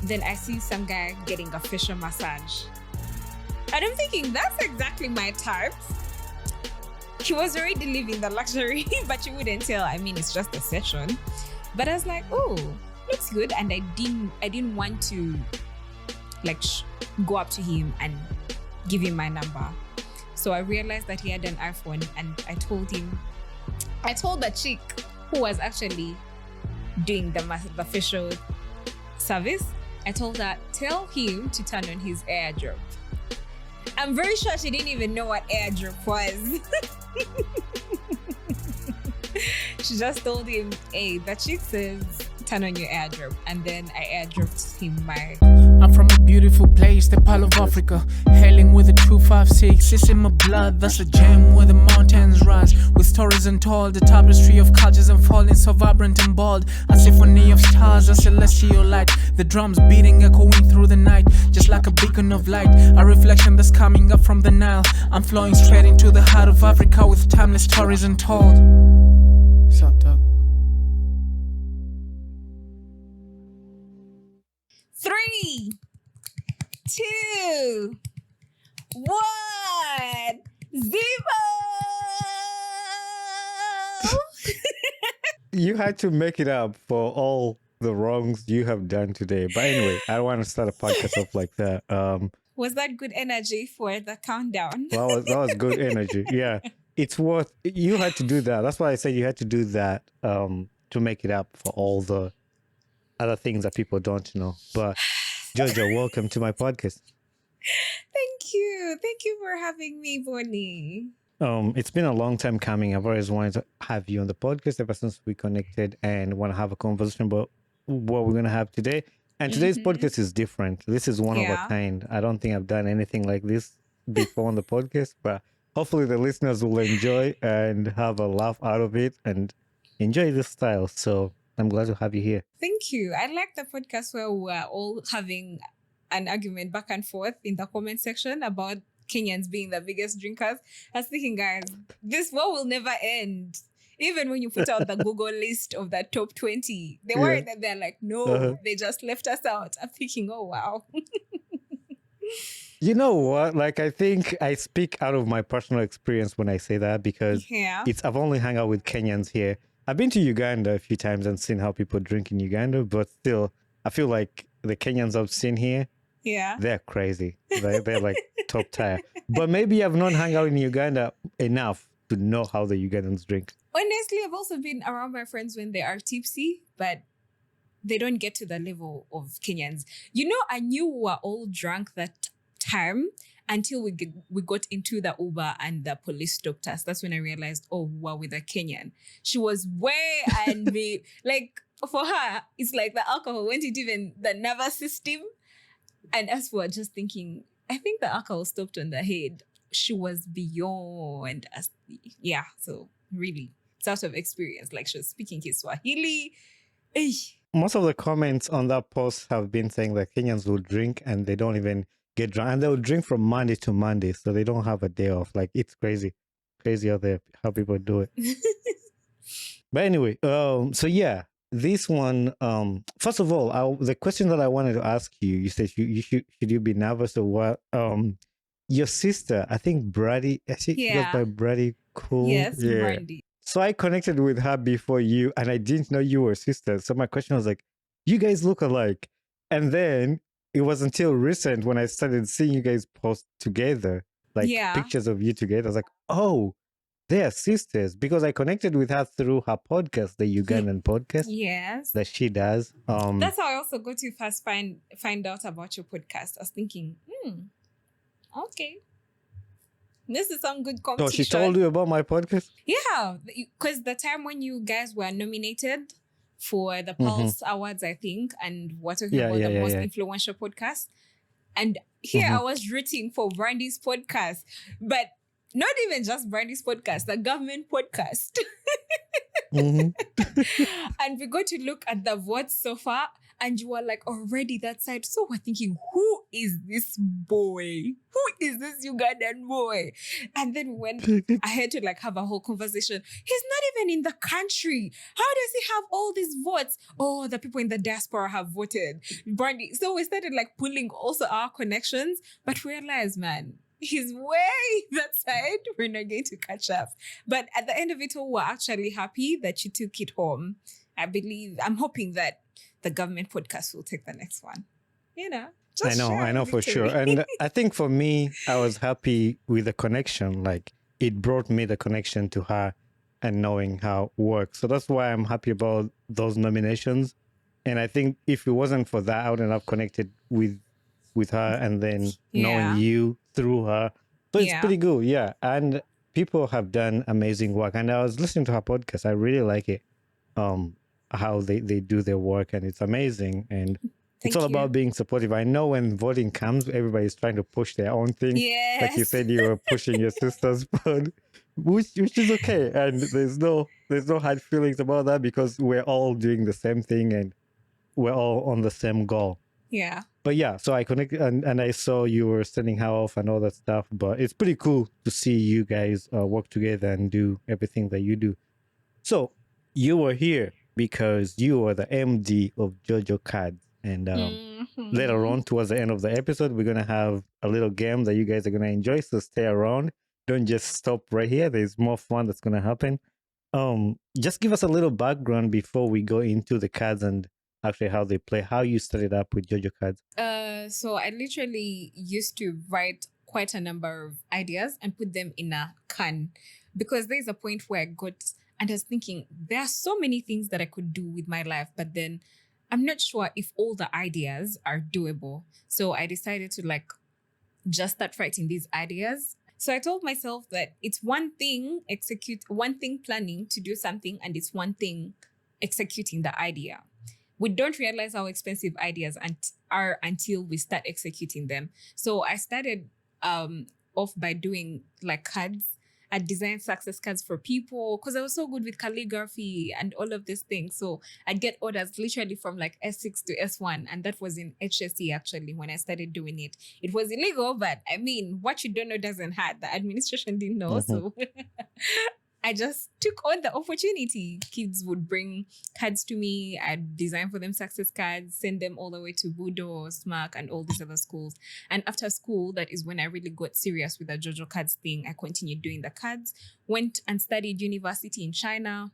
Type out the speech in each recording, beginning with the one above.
then I see some guy getting a facial massage. And I'm thinking, that's exactly my type. He was already living the luxury, but you wouldn't tell. I mean, it's just a session. But I was like, oh, looks good. And I didn't want to go up to him and give him my number. So I realized that he had an iPhone, and I told the chick who was actually doing the facial service, I told her, tell him to turn on his AirDrop. I'm very sure she didn't even know what AirDrop was. She just told him, hey, the chick says turn on your AirDrop. And then I AirDropped him my... I'm from a beautiful place, the Pearl of Africa. Hailing with a 256, it's in my blood. That's a gem where the mountains rise, with stories untold. The tapestry of cultures unfolding, so vibrant and bold. A symphony of stars, a celestial light. The drums beating, echoing through the night, just like a beacon of light. A reflection that's coming up from the Nile. I'm flowing straight into the heart of Africa, with timeless stories untold. What's up, Doug? 3, 2, 1, 0. You had to make it up for all the wrongs you have done today. But anyway, I don't want to start a podcast off like that. Was that good energy for the countdown? That was good energy. Yeah, it's worth. You had to do that. That's why I said you had to do that to make it up for all the other things that people don't know. But JoJo, welcome to my podcast. Thank you for having me, Bonnie. It's been a long time coming. I've always wanted to have you on the podcast ever since we connected, and want to have a conversation about what we're going to have today. And today's podcast is different. This is one of a kind. I don't think I've done anything like this before on the podcast, but hopefully the listeners will enjoy and have a laugh out of it and enjoy this style. So I'm glad to have you here. Thank you. I like the podcast where we're all having an argument back and forth in the comment section about Kenyans being the biggest drinkers. I was thinking, guys, this war will never end. Even when you put out the Google list of the top 20, they worry that they're like, no, they just left us out. I'm thinking, oh, wow. You know what? Like, I think I speak out of my personal experience when I say that, because I've only hung out with Kenyans here. I've been to Uganda a few times and seen how people drink in Uganda, but still, I feel like the Kenyans I've seen here, they're crazy. They're like top tier. But maybe I've not hung out in Uganda enough to know how the Ugandans drink. Honestly, I've also been around my friends when they are tipsy, but they don't get to the level of Kenyans. You know, I knew we were all drunk that time until we got into the Uber and the police stopped us. That's when I realized, oh, we're with a Kenyan. She was way and me. Like, for her, it's like the alcohol went into even the nervous system. And as we were just thinking, I think the alcohol stopped on the head. She was beyond us. Yeah, so really, it's out of experience. Like, she was speaking Kiswahili. Most of the comments on that post have been saying that Kenyans will drink and they don't even get drunk. And they'll drink from Monday to Monday, so they don't have a day off. Like, it's crazy. Crazy out there how people do it. But anyway, so yeah, this one, first of all, the question that I wanted to ask you, you said should you be nervous or what? Your sister, I think Brady, she goes by Brady Cool. Yes, Brandy. So I connected with her before you, and I didn't know you were sisters. So my question was like, you guys look alike. And then it was until recent when I started seeing you guys post together, like pictures of you together. I was like, oh, they are sisters, because I connected with her through her podcast, the Ugandan podcast. Yes. That she does. That's how I also got to first find out about your podcast. I was thinking, okay. This is some good competition. So she told you about my podcast? Yeah, because the time when you guys were nominated for the Pulse Awards, I think, and we're talking about the most influential podcast. And here I was rooting for Brandy's podcast, but not even just Brandy's podcast, the government podcast. And we got to look at the votes so far, and you were like already that side. So we're thinking, who is this boy? Who is this Ugandan boy? And then when I had to like have a whole conversation, he's not even in the country. How does he have all these votes? Oh, the people in the diaspora have voted. Brandy. So we started like pulling also our connections, but we realized, man, he's way that side. We're not going to catch up. But at the end of it all, we're actually happy that you took it home. I'm hoping that the government podcast will take the next one. You know, I know for sure. And I think for me, I was happy with the connection. Like it brought me the connection to her and knowing how it works. So that's why I'm happy about those nominations. And I think if it wasn't for that, I wouldn't have connected with her and then knowing you through her. So it's pretty good. Yeah. And people have done amazing work. And I was listening to her podcast. I really like it. How they do their work, and it's amazing. And it's all about being supportive. I know when voting comes, everybody's trying to push their own thing. Yes. Like you said, you were pushing your sister's vote, which is okay. And there's no hard feelings about that because we're all doing the same thing and we're all on the same goal. Yeah. But yeah, so I connected and I saw you were sending her off and all that stuff. But it's pretty cool to see you guys work together and do everything that you do. So you were here because you were the MD of JoJo Cards. And later on, towards the end of the episode, we're going to have a little game that you guys are going to enjoy. So stay around. Don't just stop right here. There's more fun that's going to happen. Just give us a little background before we go into the cards and actually how they play, how you started up with JoJo Cards. So I literally used to write quite a number of ideas and put them in a can because there's a point where I got, and I was thinking, there are so many things that I could do with my life, but then I'm not sure if all the ideas are doable. So I decided to just start writing these ideas. So I told myself that it's one thing planning to do something, and it's one thing executing the idea. We don't realize how expensive ideas are until we start executing them. So I started off by doing cards. I designed success cards for people because I was so good with calligraphy and all of these things. So I'd get orders literally from S6 to S1. And that was in HSE actually when I started doing it. It was illegal, but I mean, what you don't know doesn't hurt. The administration didn't know. So I just took on the opportunity. Kids would bring cards to me. I'd design for them success cards, send them all the way to Budo, SMAC, and all these other schools. And after school, that is when I really got serious with the JoJo Cards thing. I continued doing the cards, went and studied university in China.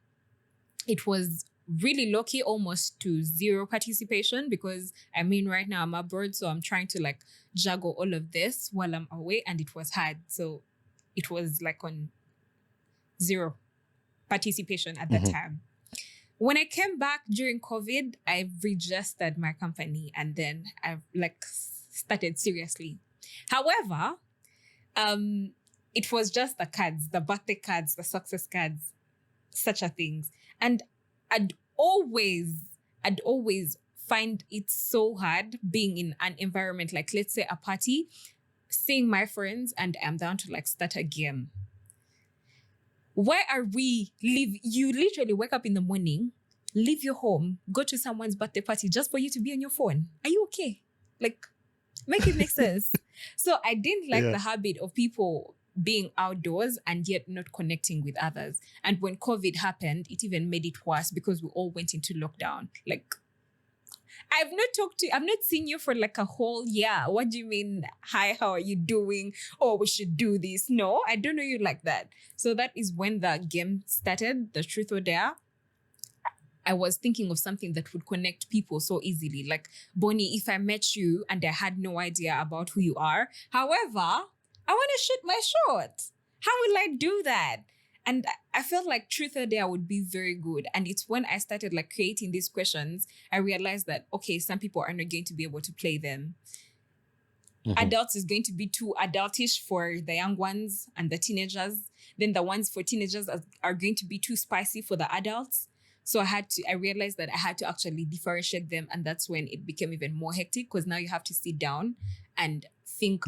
It was really low-key, almost to zero participation because, right now I'm abroad, so I'm trying to juggle all of this while I'm away, and it was hard. So it was on zero participation at that time. When I came back during COVID, I registered my company and then I started seriously. However, it was just the cards, the birthday cards, the success cards, such a things. And I'd always find it so hard being in an environment let's say a party, seeing my friends, and I'm down to start a game. Why are we you literally wake up in the morning, leave your home, go to someone's birthday party just for you to be on your phone? Are you okay? Make it make sense. So I didn't like the habit of people being outdoors and yet not connecting with others. And when COVID happened, it even made it worse because we all went into lockdown. I've not seen you for a whole year. What do you mean? Hi, how are you doing? Oh, we should do this. No, I don't know you like that. So that is when the game started, the Truth or Dare. I was thinking of something that would connect people so easily. Bonnie, if I met you and I had no idea about who you are, however, I want to shoot my shot. How will I do that? And I felt like Truth or Dare would be very good. And it's when I started creating these questions, I realized that, okay, some people are not going to be able to play them. Adults is going to be too adultish for the young ones and the teenagers. Then the ones for teenagers are going to be too spicy for the adults. So I realized that I had to actually differentiate them. And that's when it became even more hectic because now you have to sit down and think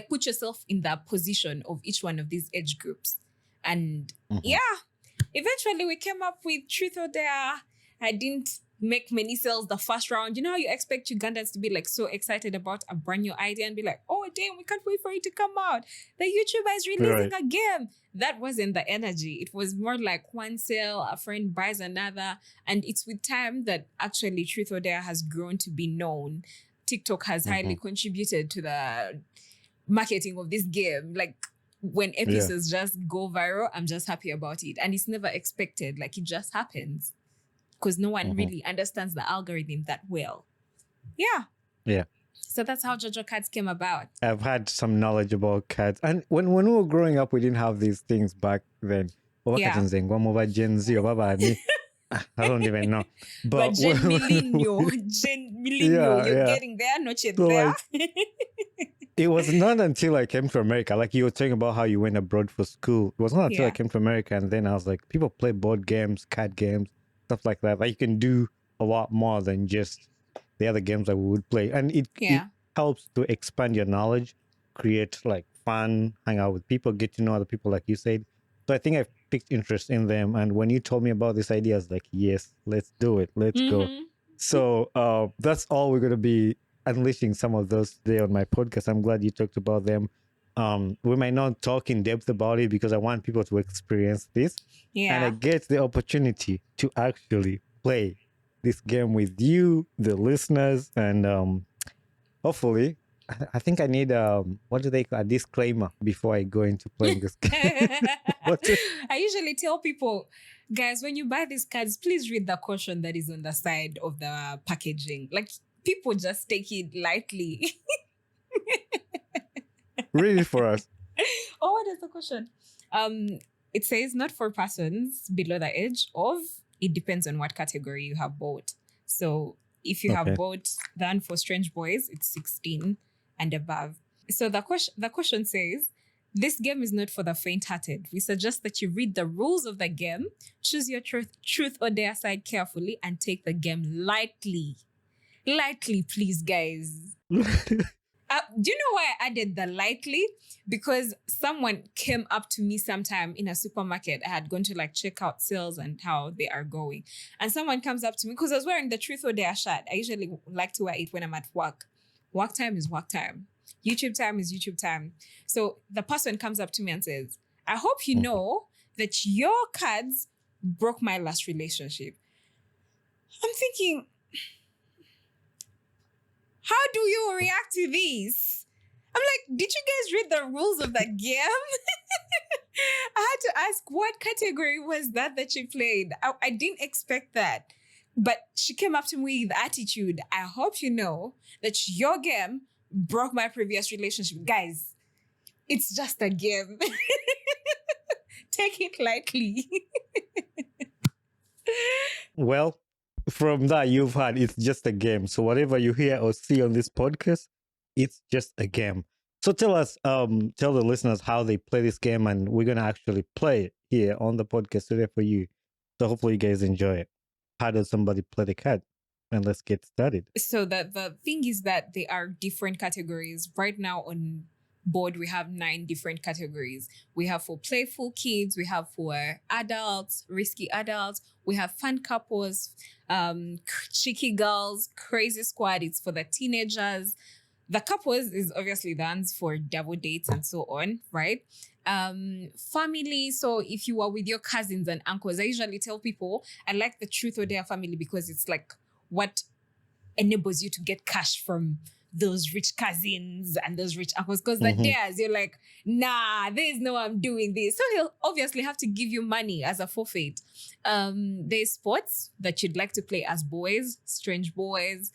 put yourself in the position of each one of these age groups. And eventually we came up with Truth or Dare. I didn't make many sales the first round. You know how you expect Ugandans to be like so excited about a brand new idea and be like, oh damn, we can't wait for it to come out. The YouTuber is releasing a game. That wasn't the energy. It was more like one sale, a friend buys another. And it's with time that actually Truth or Dare has grown to be known. TikTok has highly contributed to the marketing of this game. Like when episodes just go viral, I'm just happy about it. And it's never expected. Like it just happens. Because no one really understands the algorithm that well. Yeah. So that's how JoJo Cards came about. I've had some knowledge about cards. And when we were growing up, we didn't have these things back then. Over Gen Z, I don't even know. But Gen Millennial, you're getting there, not yet there. It was not until I came to America, like you were talking about how you went abroad for school. It was not until I came to America and then I was like, people play board games, card games, stuff like that. Like you can do a lot more than just the other games that we would play. And it helps to expand your knowledge, create like fun, hang out with people, get to know other people, like you said. So I think I've picked interest in them. And when you told me about this idea, I was like, yes, let's do it. Let's go. So that's all we're going to be unleashing some of those today on my podcast. I'm glad you talked about them. We might not talk in depth about it because I want people to experience this. And I get the opportunity to actually play this game with you, the listeners, and hopefully, I think I need what do they call a disclaimer before I go into playing this game. I usually tell people, guys, when you buy these cards, please read the caution that is on the side of the packaging. Like people just take it lightly. Read it for us. Oh, what is the caution? It says not for persons below the age of, it depends on what category you have bought. So if you have bought the one for Strange Boys, it's 16 and above. So the question says, this game is not for the faint-hearted. We suggest that you read the rules of the game, choose your truth or dare side carefully, and take the game lightly. Lightly, please, guys. Do you know why I added the lightly? Because someone came up to me sometime in a supermarket. I had gone to like check out sales and how they are going. And someone comes up to me because I was wearing the Truth or Dare shirt. I usually like to wear it when I'm at work. Work time is work time. YouTube time is YouTube time. So the person comes up to me and says, I hope you know that your cards broke my last relationship. I'm thinking, how do you react to this? I'm like, did you guys read the rules of the game? I had to ask, what category was that you played? I didn't expect that. But she came up to me with attitude. I hope you know that your game broke my previous relationship. Guys, it's just a game. Take it lightly. Well, from that you've had, it's just a game. So whatever you hear or see on this podcast, it's just a game. So tell us, tell the listeners how they play this game, and we're gonna actually play it here on the podcast today for you. So hopefully you guys enjoy it. How does somebody play the card? And let's get started. So the thing is that there are different categories. Right now on board, we have 9 different categories. We have for playful kids, we have for adults, risky adults, we have fun couples, cheeky girls, crazy squad, it's for the teenagers. The couples is obviously the ones for double dates and so on, right? Family, so if you are with your cousins and uncles, I usually tell people, I like the Truth or Dare family because it's like what enables you to get cash from those rich cousins and those rich uncles. Because the dares, you're like, nah, there's no way I'm doing this. So he'll obviously have to give you money as a forfeit. There's sports that you'd like to play as boys, Strange Boys.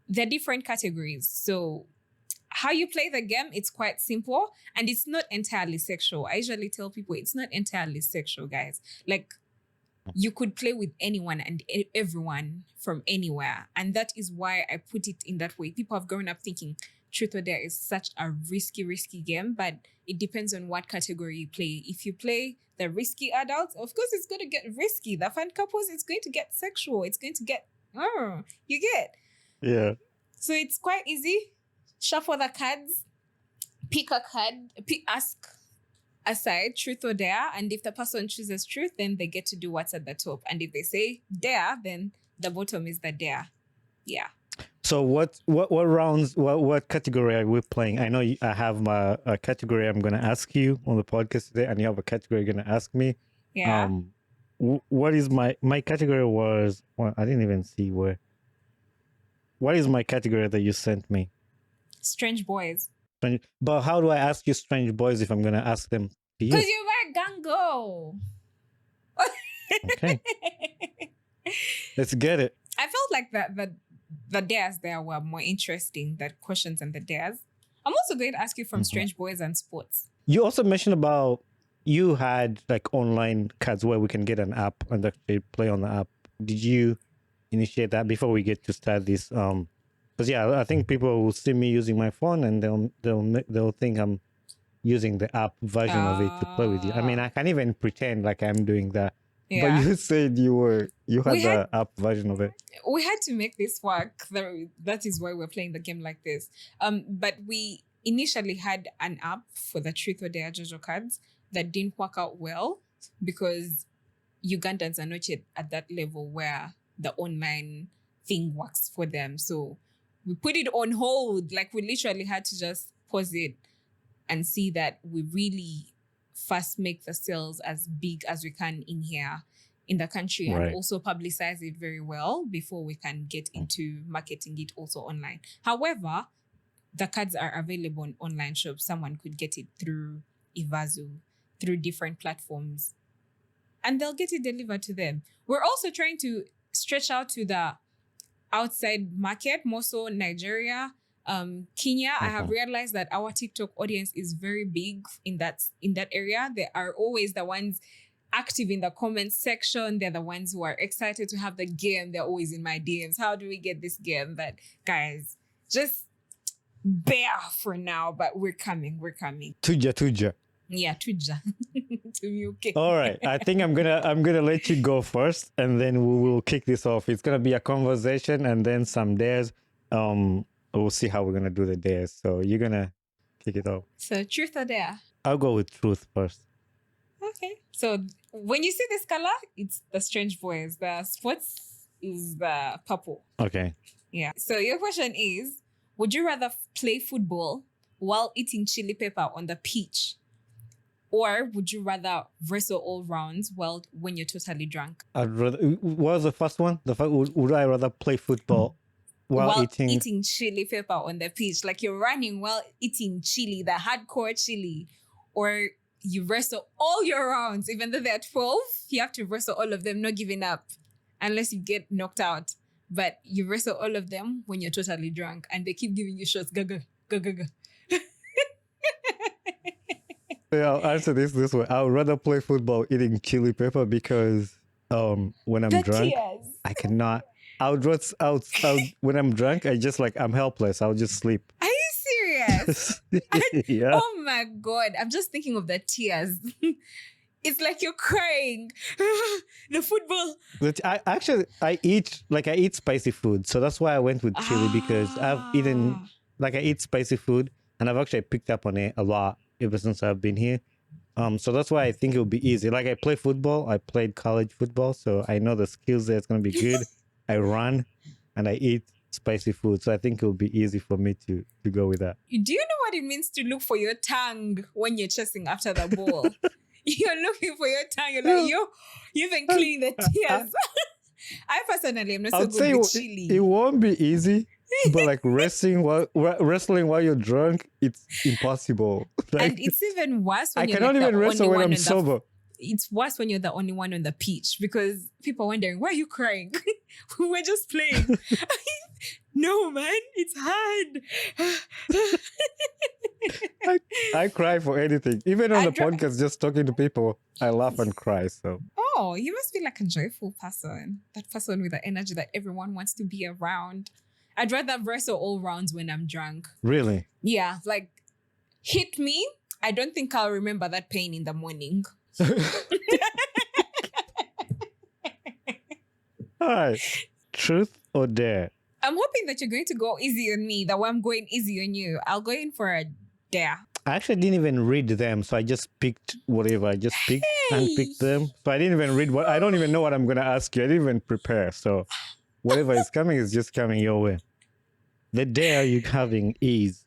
They're different categories. So how you play the game, it's quite simple. And it's not entirely sexual. I usually tell people it's not entirely sexual, guys. Like, you could play with anyone and everyone from anywhere. And that is why I put it in that way. People have grown up thinking Truth or Dare is such a risky game, but it depends on what category you play. If you play the risky adults, of course it's going to get risky. The fun couples, it's going to get sexual. It's going to get, you get. Yeah. So it's quite easy. Shuffle the cards, pick a card, ask aside Truth or Dare, and if the person chooses truth, then they get to do what's at the top, and if they say dare, then The bottom is the dare. Yeah. So what rounds, what category are we playing? I know I have a category I'm going to ask you on the podcast today, and you have a category you're going to ask me. Yeah. What is my category was, well, I didn't even see where. What is my category that you sent me? Strange boys. But how do I ask you strange boys if I'm going to ask them to you? Because you're my gango. Okay. Let's get it. I felt like the dares there were more interesting than questions and the dares. I'm also going to ask you from strange boys and sports. You also mentioned about you had like online cards where we can get an app and actually play on the app. Did you initiate that before we get to start this? Because yeah, I think people will see me using my phone and they'll think I'm using the app version of it to play with you. I mean, I can't even pretend like I'm doing that. Yeah. But you said you had the app version of it. We had to make this work. That is why we're playing the game like this. But we initially had an app for the Truth or Dare JoJo cards that didn't work out well because Ugandans are not yet at that level where the online thing works for them. So we put it on hold. Like we literally had to just pause it and see that we really first make the sales as big as we can in here in the country and also publicize it very well before we can get into marketing it also online. However, the cards are available on online shops. Someone could get it through Ivazu, through different platforms, and they'll get it delivered to them. We're also trying to stretch out to the outside market, more so Nigeria, Kenya. I have realized that our TikTok audience is very big in that area. They are always the ones active in the comments section. They're the ones who are excited to have the game. They're always in my DMs. How do we get this game? But guys, just bear for now, but we're coming. Tuja. Yeah, Tuja. To UK. All right. I think I'm gonna let you go first, and then we will kick this off. It's gonna be a conversation and then some dares. We'll see how we're gonna do the dares. So you're gonna kick it off. So truth or dare? I'll go with truth first. Okay. So when you see this color, it's the strange boys. The sports is the purple. Okay. Yeah. So your question is, would you rather play football while eating chili pepper on the pitch? Or would you rather wrestle all rounds when you're totally drunk? I'd rather. What was the first one? Would I rather play football while eating chili pepper on the pitch? Like you're running while eating chili, the hardcore chili. Or you wrestle all your rounds, even though there are 12, you have to wrestle all of them, not giving up unless you get knocked out. But you wrestle all of them when you're totally drunk and they keep giving you shots. Go. Yeah, I'll answer this way. I would rather play football eating chili pepper because when I'm drunk, I cannot. When I'm drunk, I'm helpless. I'll just sleep. Are you serious? Yeah. Oh my God. I'm just thinking of the tears. It's like you're crying. The football. But I eat spicy food. So that's why I went with chili because I eat spicy food and I've actually picked up on it a lot ever since I've been here. So that's why I think it'll be easy. Like I play football. I played college football. So I know the skills there. It's going to be good. I run and I eat spicy food. So I think it'll be easy for me to go with that. Do you know what it means to look for your tongue when you're chasing after the ball? You're looking for your tongue. You're like, you've been cleaning the tears. I personally am not so good with chili. It won't be easy, but like wrestling while you're drunk, it's impossible. Like, and it's even worse when I cannot even wrestle when I'm sober. It's worse when you're the only one on the pitch because people are wondering, why are you crying? We're just playing. No, man, it's hard. I cry for anything. Even on the podcast, just talking to people, I laugh and cry. So. Oh, you must be like a joyful person. That person with the energy that everyone wants to be around. I'd rather wrestle all rounds when I'm drunk. Really? Yeah, like hit me. I don't think I'll remember that pain in the morning. All right. Truth or dare? I'm hoping that you're going to go easy on me. That way I'm going easy on you. I'll go in for a dare. I actually didn't even read them, so I just picked whatever. I just picked and picked them. So I didn't even read I don't even know what I'm going to ask you. I didn't even prepare. So whatever is coming is just coming your way. The dare you're having is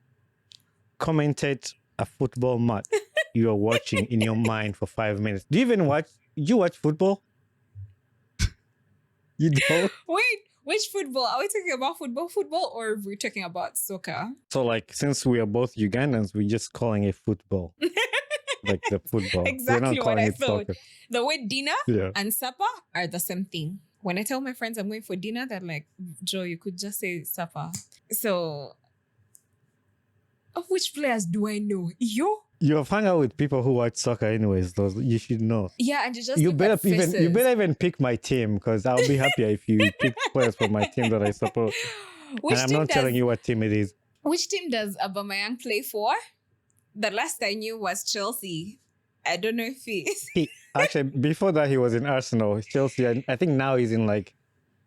commentate a football match you're watching in your mind for 5 minutes. Do you even watch? You watch football? You don't? Wait, which football? Are we talking about football, or are we talking about soccer? So, like, since we are both Ugandans, we're just calling it football. Like the football. Exactly what I thought. Soccer. The word dinner Yeah. and supper are the same thing. When I tell my friends I'm going for dinner, they're like, Joe, you could just say supper. So, of which players do I know? You have hung out with people who watch soccer anyways, those you should know. Yeah, and you just You look better at faces. even pick my team, because I'll be happier if you pick players from my team that I support. Which And I'm team not telling you what team it is. Which team does Aubameyang play for? The last I knew was Chelsea. I don't know if he is. Actually, before that, he was in Arsenal, Chelsea, and I think now he's in like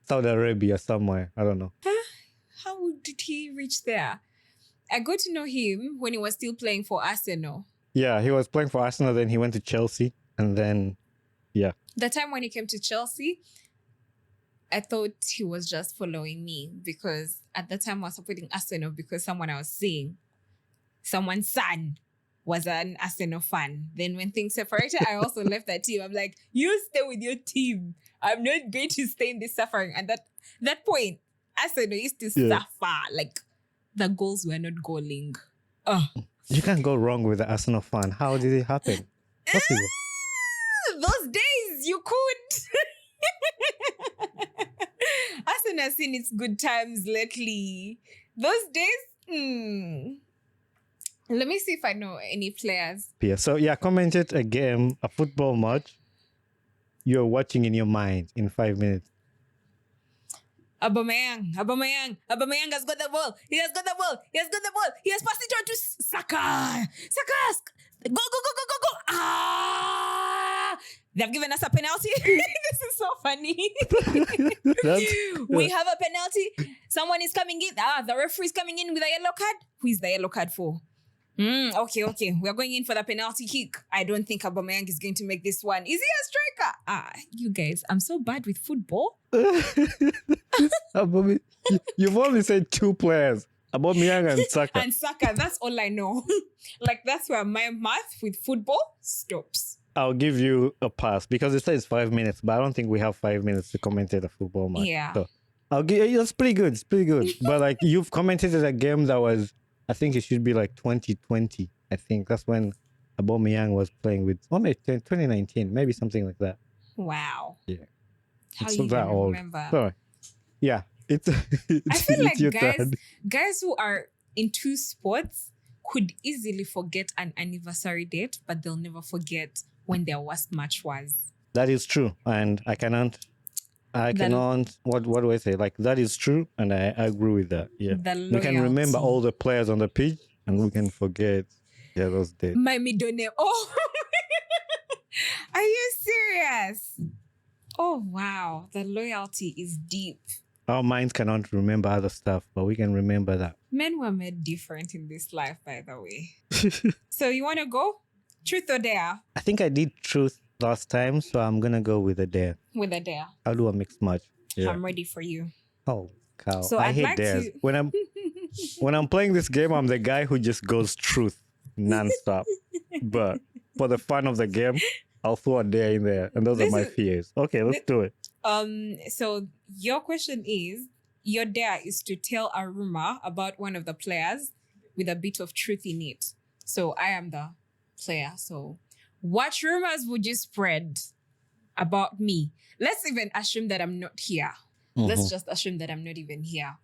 Saudi Arabia somewhere. I don't know. How did he reach there? I got to know him when he was still playing for Arsenal. Yeah, he was playing for Arsenal, then he went to Chelsea, and then, yeah. The time when he came to Chelsea, I thought he was just following me, because at the time I was supporting Arsenal because someone I was seeing, someone's son was an Arsenal fan. Then when things separated, I also left that team. I'm like, you stay with your team. I'm not going to stay in this suffering. And that point, Arsenal used to suffer. Like, the goals were not goaling. You can't go wrong with the Arsenal fan. How did it happen? Possible. Those days, you could. Arsenal has seen its good times lately. Those days, Let me see if I know any players. Yeah, so yeah, commented a game, a football match you're watching in your mind in 5 minutes. Aubameyang has got the ball. He has passed it on to Saka. Go. Ah! They've given us a penalty. This is so funny. We have a penalty. Someone is coming in. The referee is coming in with a yellow card. Who is the yellow card for? Okay. We're going in for the penalty kick. I don't think Aubameyang is going to make this one. Is he a striker? You guys, I'm so bad with football. You've only said two players, Aubameyang and Saka. And Saka, that's all I know. Like, that's where my math with football stops. I'll give you a pass because it says 5 minutes, but I don't think we have 5 minutes to commentate a football match. Yeah. So I'll give you, it's pretty good. It's pretty good. But like, you've commentated a game that was, I think it should be like 2020. I think that's when Aubameyang was playing with, maybe 2019, maybe something like that. Wow. Yeah. How It's you not that even old. remember? Sorry. Yeah. I feel like your guys, turn. guys who are into sports could easily forget an anniversary date, but they'll never forget when their worst match was. That is true. And I cannot, what do I say? Like, that is true. And I agree with that. Yeah. We can remember all the players on the pitch and we can forget those days. My middle name. Oh, are you serious? Oh, wow. The loyalty is deep. Our minds cannot remember other stuff, but we can remember that. Men were made different in this life, by the way. So you want to go? Truth or dare? I think I did truth last time, so I'm going to go with a dare. With a dare. I'll do a mixed match. Yeah. I'm ready for you. Oh, cow. So I I'd hate like dares. to... When I'm playing this game, I'm the guy who just goes truth nonstop. But for the fun of the game, I'll throw a dare in there. And those are my fears. Okay, let's do it. So your question is, your dare is to tell a rumor about one of the players with a bit of truth in it. So I am the player. So what rumors would you spread about me? Let's even assume that I'm not here. Let's just assume that I'm not even here.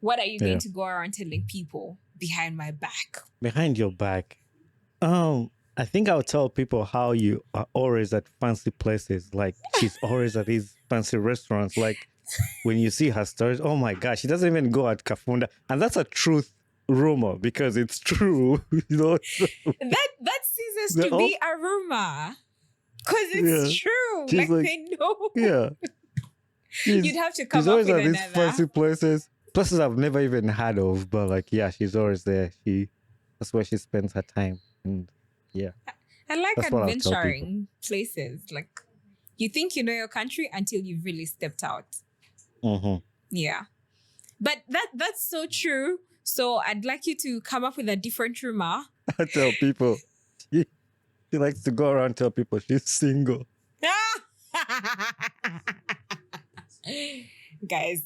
What are you going to go around telling people behind my back? Behind your back? I think I'll tell people how you are always at fancy places. Like, she's always at these fancy restaurants. Like, when you see her stories, oh my gosh, she doesn't even go at Kafunda. And that's a truth rumor because it's true. That ceases to be a rumor. Because it's true. She's like, they know. Yeah. You'd have to come up always with at another. these fancy places I've never even heard of. But like, yeah, she's always there. That's where she spends her time. And yeah. I like That's what I'll tell adventuring places. Like, you think you know your country until you've really stepped out. Mm-hmm. Yeah. But that's so true. So I'd like you to come up with a different rumor. I tell people she likes to go around tell people she's single. guys.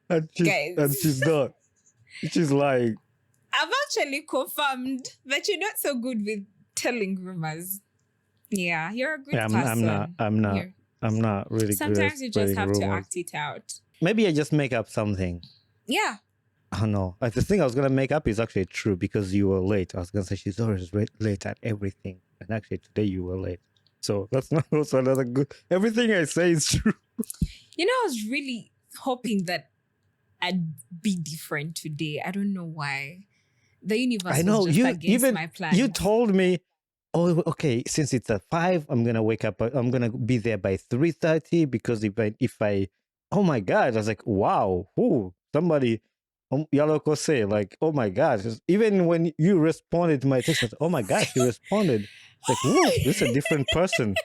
And she's not. She's lying. I've actually confirmed that you're not so good with telling rumors. Yeah, you're a good person. I'm not really good. Sometimes you just have rumors. to act it out. Maybe I just make up something. Yeah. Oh no. The thing I was gonna make up is actually true because you were late. I was gonna say she's always late at everything. And actually today you were late. So that's not also another good. Everything I say is true. You know, I was really hoping that I'd be different today. I don't know why. The universe was just against my plan. You told me, oh, okay, since it's at 5, I'm gonna wake up. I'm gonna be there by 3:30 because if I, oh my God, I was like, wow, somebody, Yaloko say like, oh my God. Even when you responded to my text, I said, oh my God, she responded. Like, whoa, this is a different person.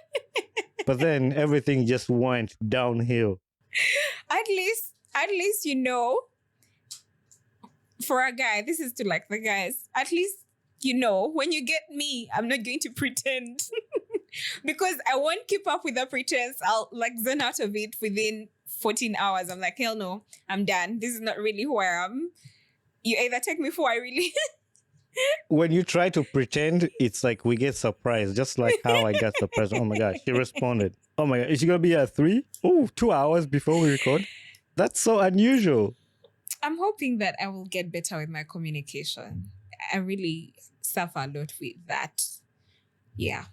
But then everything just went downhill. At least you know. For a guy, this is to like the guys. At least you know when you get me, I'm not going to pretend because I won't keep up with the pretense. I'll like zone out of it within 14 hours. I'm like, hell no, I'm done. This is not really who I am. You either take me for I really. When you try to pretend, it's like we get surprised, just like how I got surprised. Oh my God, she responded. Oh my God, is she gonna be at 3? Oh, 2 hours before we record? That's so unusual. I'm hoping that I will get better with my communication. I really suffer a lot with that. Yeah.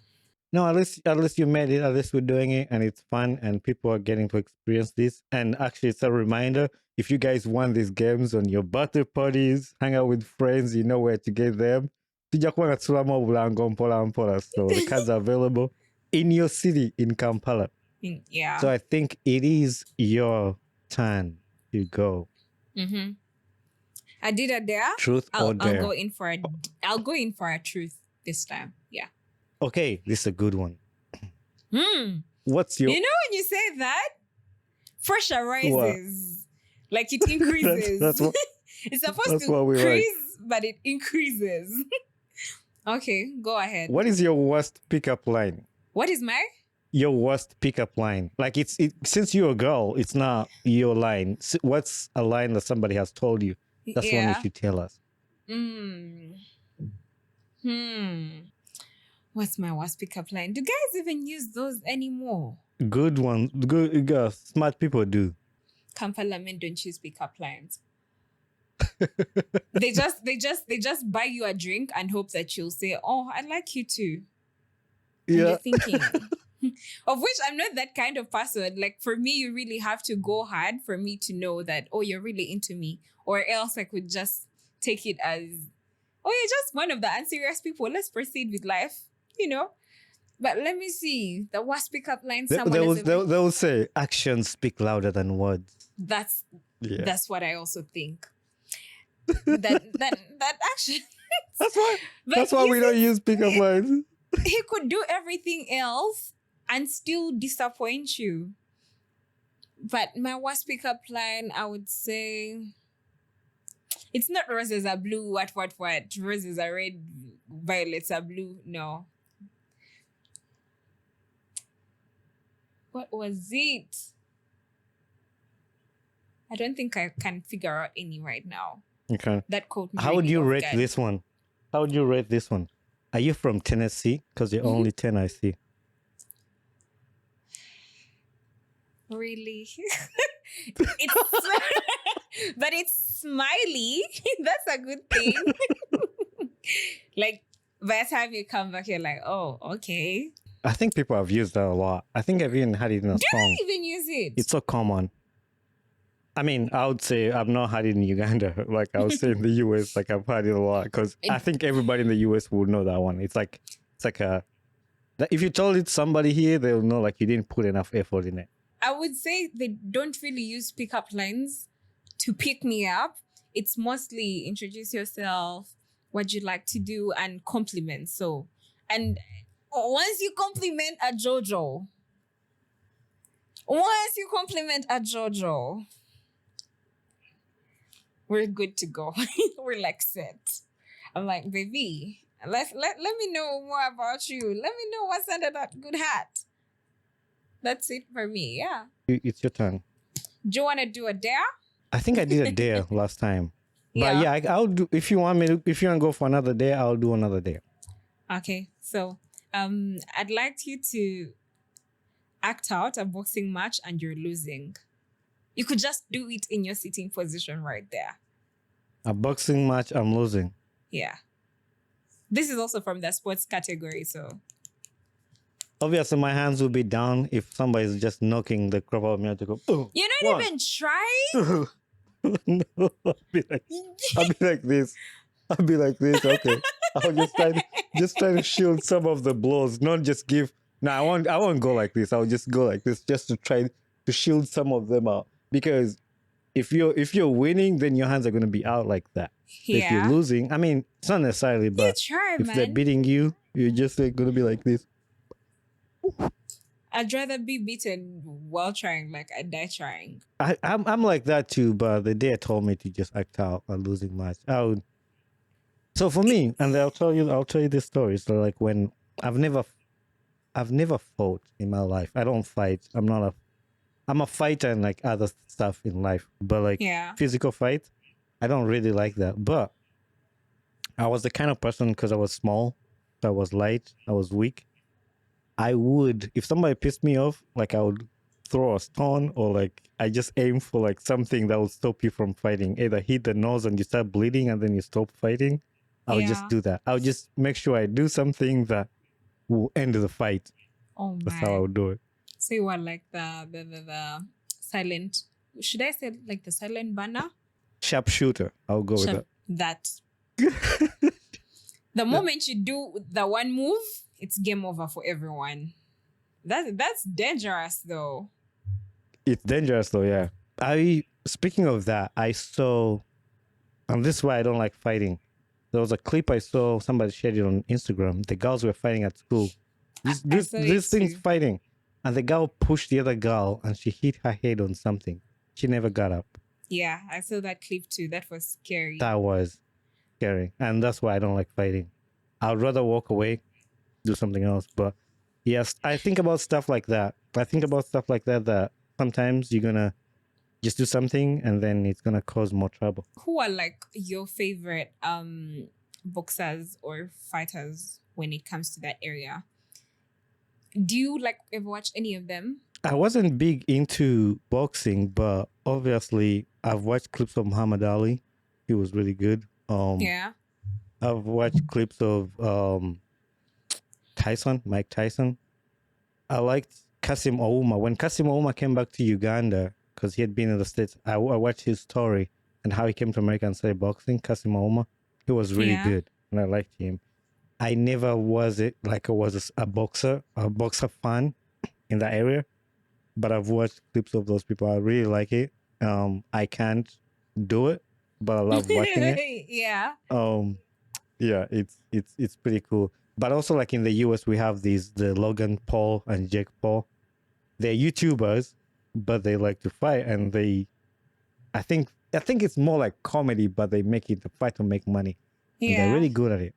No, at least you made it. At least we're doing it, and it's fun, and people are getting to experience this. And actually, it's a reminder: if you guys want these games on your birthday parties, hang out with friends, you know where to get them. So the cards are available in your city in Kampala. Yeah. So I think it is your turn to go. Mm-hmm. I did a dare. Truth or dare? I'll go in for a truth this time. Yeah. Okay, this is a good one. What's your? You know when you say that, pressure rises, like it increases. that's what, it's supposed to increase, but it increases. Okay, go ahead. What is your worst pickup line? What is my? Your worst pickup line? Like since you're a girl, it's not your line. What's a line that somebody has told you? That's one you should tell us. What's my worst pickup line? Do guys even use those anymore? Good one. Good girls. Smart people do. Kampala men don't choose pickup lines. they just buy you a drink and hope that you'll say, "Oh, I like you too." And you're thinking, of which I'm not that kind of person. Like for me, you really have to go hard for me to know that, oh, you're really into me, or else I could just take it as, oh, you're just one of the unserious people. Let's proceed with life, you know. But let me see the worst pickup line. They'll say actions speak louder than words. That's what I also think. that action. That's why we don't use pickup lines. He could do everything else and still disappoint you. But my worst pickup line, I would say, it's not roses are blue, what. Roses are red, violets are blue. No. What was it? I don't think I can figure out any right now. Okay. That quote. How would you rate this one? How would you rate this one? Are you from Tennessee? Because you're only 10, I see. Really? But it's smiley. That's a good thing. Like, by the time you come back, you're like, oh, okay. I think people have used that a lot. I think I've even had it in a song. Do I even use it? It's so common. I mean, I would say I've not had it in Uganda. Like I was saying in the US, like I've had it a lot because I think everybody in the US would know that one. It's like if you told it somebody here, they'll know like you didn't put enough effort in it. I would say they don't really use pickup lines to pick me up. It's mostly introduce yourself, what you like to do, and compliments. So, and once you compliment a JoJo, Once you compliment a JoJo, we're good to go. We're like set. I'm like, baby, let me know more about you. Let me know what's under that good hat. That's it for me. Yeah. It's your turn. Do you want to do a dare? I think I did a dare last time. But Yeah. yeah, I'll do. If you want to go for another dare, I'll do another dare. Okay. So, I'd like you to act out a boxing match and you're losing. You could just do it in your sitting position right there. A boxing match, I'm losing. Yeah. This is also from the sports category, so. Obviously, my hands will be down if somebody's just knocking the crap out of me. To go. Oh, You're not even trying? No, I'll be like this. I'll be like this. Okay. I'll just try to shield some of the blows, not just give. No, I won't go like this. I'll just go like this, just to try to shield some of them out. Because if you're winning, then your hands are going to be out like that. Yeah. If you're losing, I mean, it's not necessarily, but try, if man. they're beating you, you're just like, going to be like this. I'd rather be beaten while trying, like I die trying. I'm like that too, but the day told me to just act out a losing match. So for me, and I'll tell you this story. So like when I've never fought in my life. I don't fight. I'm a fighter and like other stuff in life, but like physical fight, I don't really like that. But I was the kind of person, because I was small, I was light, I was weak. I would, if somebody pissed me off, like I would throw a stone, or like I just aim for like something that will stop you from fighting. Either hit the nose and you start bleeding and then you stop fighting. I would just do that. I would just make sure I do something that will end the fight. Oh man. That's how I would do it. So you were like the silent, should I say like the silent banner? Sharpshooter. I'll go with that. The moment you do the one move, it's game over for everyone. That's dangerous though. It's dangerous though, yeah. Speaking of that, I saw, and this is why I don't like fighting. There was a clip I saw, somebody shared it on Instagram. The girls were fighting at school. This thing's fighting. And the girl pushed the other girl and she hit her head on something. She never got up. Yeah, I saw that clip too. That was scary. That was scary. And that's why I don't like fighting. I'd rather walk away, do something else. But yes, I think about stuff like that. That sometimes you're going to just do something and then it's going to cause more trouble. Who are like your favorite boxers or fighters when it comes to that area? Do you like ever watch any of them? I wasn't big into boxing, but obviously I've watched clips of Muhammad Ali. He was really good. Yeah. I've watched clips of Mike Tyson. I liked Kasim Ouma. When Kasim Ouma came back to Uganda, because he had been in the States, I watched his story and how he came to America and started boxing. Kasim Ouma, he was really good, and I liked him. I never was a boxer fan in that area, but I've watched clips of those people. I really like it. I can't do it, but I love watching it. Yeah. Yeah, it's pretty cool. But also, like in the US, we have the Logan Paul and Jake Paul. They're YouTubers, but they like to fight, and I think it's more like comedy, but they make it the fight to make money. Yeah. And they're really good at it.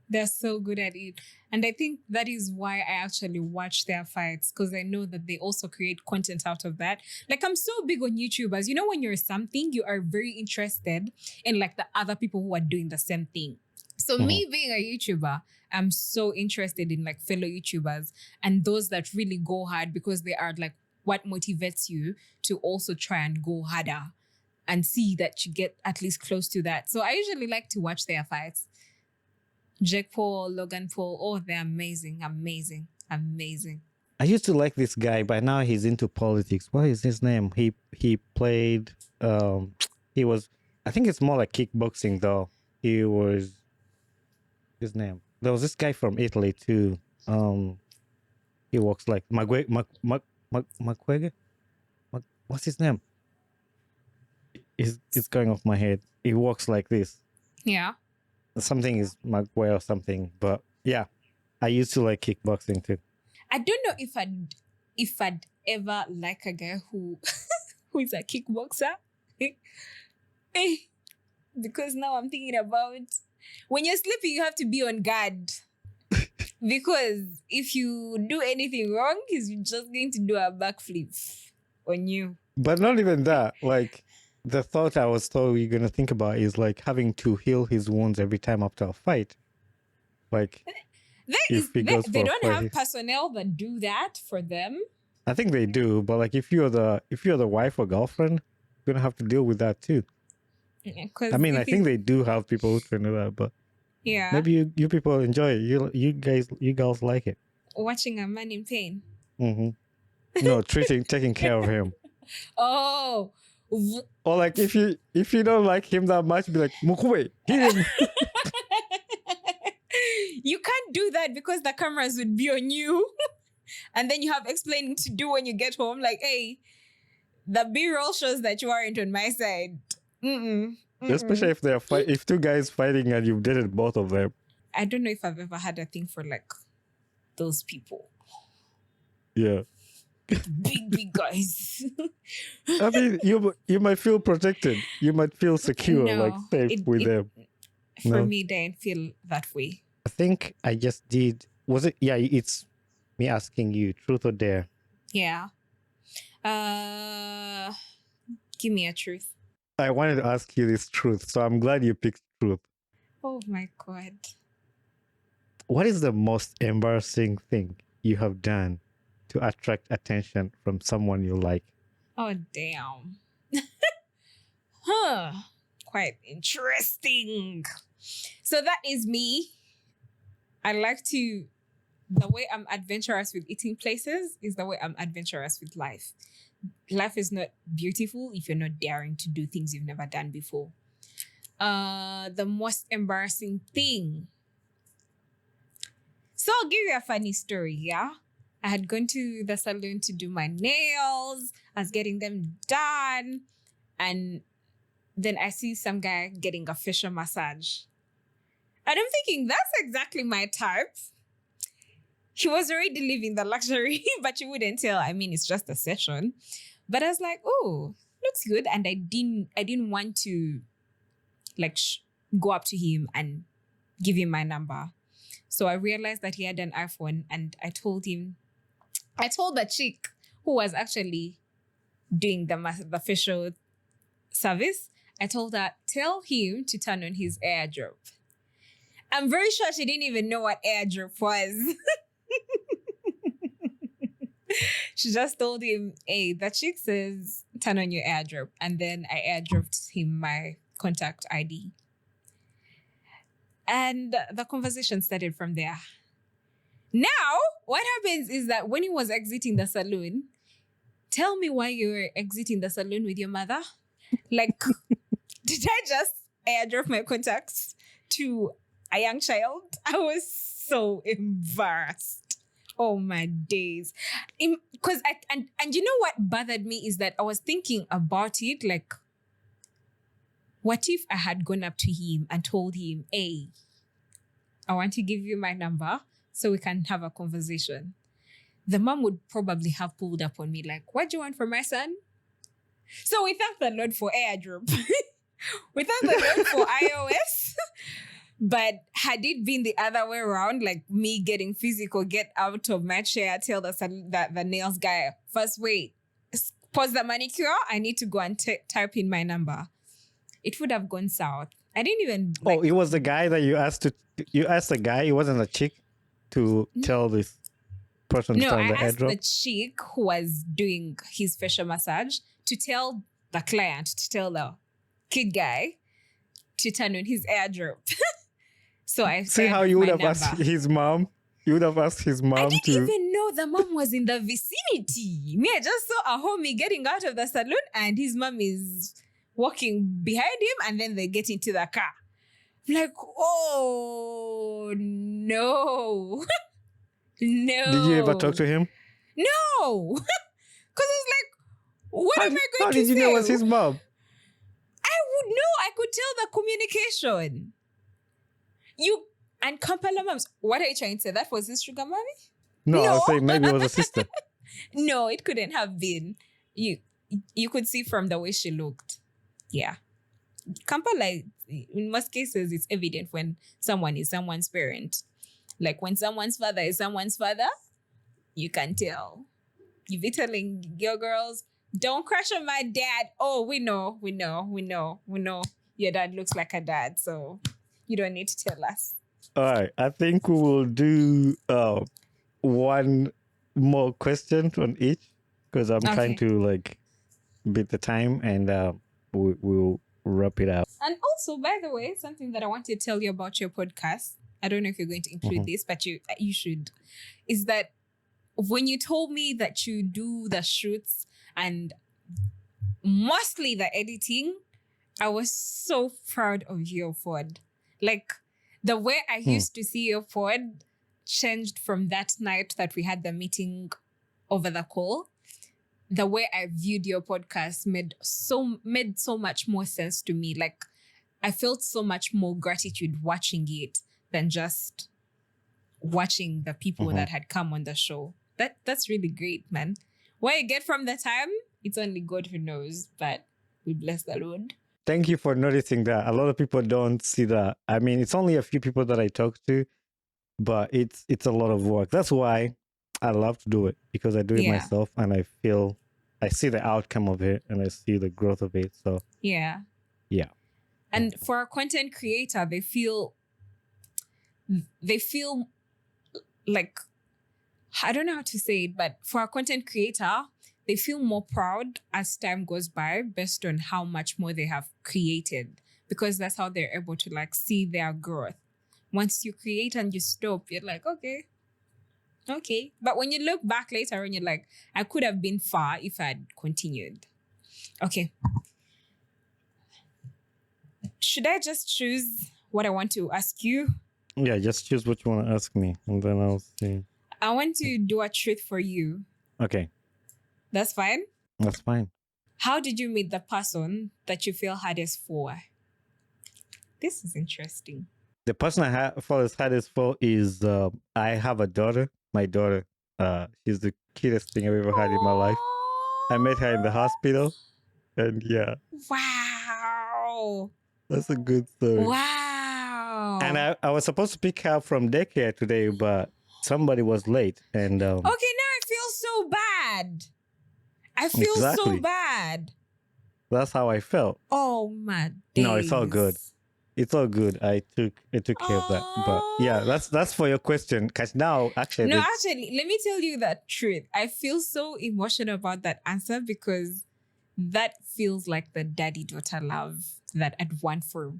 They're so good at it. And I think that is why I actually watch their fights, because I know that they also create content out of that. Like, I'm so big on YouTubers. You know, when you're something, you are very interested in like the other people who are doing the same thing. So me being a YouTuber, I'm so interested in like fellow YouTubers and those that really go hard, because they are like what motivates you to also try and go harder and see that you get at least close to that. So I usually like to watch their fights. Jake Paul, Logan Paul, oh, they're amazing, amazing, amazing. I used to like this guy, but now he's into politics. What is his name? He played, he was, I think it's more like kickboxing though. He was, his name. There was this guy from Italy too. He walks like, McGregor? What's his name? It's going off my head. He walks like this. Yeah. Something is Maguire or something, but yeah, I used to like kickboxing too. I don't know if I'd ever like a guy who is a kickboxer. Eh, because now I'm thinking about when you're sleeping, you have to be on guard. Because if you do anything wrong, he's just going to do a backflip on you. But not even that. Like, the thought I was told you're gonna think about is like having to heal his wounds every time after a fight. Like, They don't have personnel that do that for them. I think they do, but like if you're the wife or girlfriend, you're gonna have to deal with that too. I mean, I think they do have people who can do that, but yeah, maybe you people enjoy it. You girls like it. Watching a man in pain. Mm-hmm. No, taking care of him. Oh. Or like if you don't like him that much, be like, Mukube, hit him. You can't do that because the cameras would be on you. And then you have explaining to do when you get home. Like, hey, the B-roll shows that you aren't on my side. Especially if if two guys fighting and you've dated both of them. I don't know if I've ever had a thing for like those people. Yeah. Big guys. I mean, you might feel protected. You might feel secure, like safe with them. For me, they didn't feel that way. I think I just did. Was it? Yeah, it's me asking you, truth or dare? Yeah. Give me a truth. I wanted to ask you this truth, so I'm glad you picked truth. Oh my God. What is the most embarrassing thing you have done to attract attention from someone you like? Oh, damn. Quite interesting. So that is me. I like to, the way I'm adventurous with eating places is the way I'm adventurous with life. Life is not beautiful if you're not daring to do things you've never done before. The most embarrassing thing. So I'll give you a funny story, yeah? I had gone to the salon to do my nails. I was getting them done. And then I see some guy getting a facial massage. And I'm thinking, that's exactly my type. He was already living the luxury, but you wouldn't tell. I mean, it's just a session. But I was like, oh, looks good. And I didn't want to like go up to him and give him my number. So I realized that he had an iPhone, and I told the chick who was actually doing the facial service, I told her, tell him to turn on his AirDrop. I'm very sure she didn't even know what AirDrop was. She just told him, hey, the chick says, turn on your AirDrop. And then I AirDropped him my contact ID. And the conversation started from there. Now, what happens is that when he was exiting the saloon, tell me why you were exiting the saloon with your mother. Like, did I just AirDrop my contacts to a young child? I was so embarrassed. Oh my days. Because and you know what bothered me is that I was thinking about it, like, what if I had gone up to him and told him, hey, I want to give you my number so we can have a conversation. The mom would probably have pulled up on me like, what do you want from my son? So we thank the Lord for AirDrop. We thank the Lord for iOS. But had it been the other way around, like me getting physical, get out of my chair, tell the nails guy, first wait, pause the manicure, I need to go and type in my number. It would have gone south. I didn't even... Oh, it was the guy that you asked the guy, it wasn't a chick, to tell this person to turn the AirDrop? No, I asked the chick who was doing his facial massage to tell the client, to tell the kid guy to turn on his AirDrop. So I see how you would have asked his mom. You would have asked his mom. I didn't even know the mom was in the vicinity. Me, I just saw a homie getting out of the salon, and his mom is walking behind him, and then they get into the car. I'm like, oh no, no. Did you ever talk to him? No, because it's like, what am I going to say? How did you know it was his mom? I would know. I could tell the communication. You and Kampala moms, what are you trying to say? That was his sugar mommy? No, I was saying maybe it was a sister. No, it couldn't have been. You could see from the way she looked. Yeah. Kampala, in most cases, it's evident when someone is someone's parent. Like when someone's father is someone's father, you can tell. You be telling your girls, don't crush on my dad. Oh, we know. Your dad looks like a dad, so you don't need to tell us. All right. I think we will do one more question on each because I'm trying to like beat the time and we'll wrap it up. And also, by the way, something that I want to tell you about your podcast, I don't know if you're going to include this, but you should, is that when you told me that you do the shoots and mostly the editing, I was so proud of your pod. Like the way I used to see your pod changed from that night that we had the meeting over the call. The way I viewed your podcast made so much more sense to me. Like I felt so much more gratitude watching it than just watching the people that had come on the show. That's really great, man. What you get from the time, it's only God who knows, but we bless the Lord. Thank you for noticing that. A lot of people don't see that. I mean, it's only a few people that I talk to, but it's a lot of work. That's why I love to do it, because I do it myself and I see the outcome of it and I see the growth of it. So yeah. And for a content creator, they feel like, I don't know how to say it, but for a content creator, they feel more proud as time goes by based on how much more they have created, because that's how they're able to like see their growth. Once you create and you stop, you're like, okay. But when you look back later and you're like, I could have been far if I had continued. Okay. Should I just choose what I want to ask you? Yeah, just choose what you want to ask me and then I'll see. I want to do a truth for you. Okay. That's fine? That's fine. How did you meet the person that you feel hardest for? This is interesting. The person I feel hardest for is I have a daughter. My daughter, she's the cutest thing I've ever had in my life. I met her in the hospital, and yeah. Wow. That's a good story. Wow. And I was supposed to pick her up from daycare today, but somebody was late. And okay, now I feel so bad. I feel so bad. That's how I felt. Oh my days. No, it's all good. It's all good. I took care of that. But yeah, that's for your question. Because now, actually... No, actually, let me tell you the truth. I feel so emotional about that answer because that feels like the daddy-daughter love that I'd want for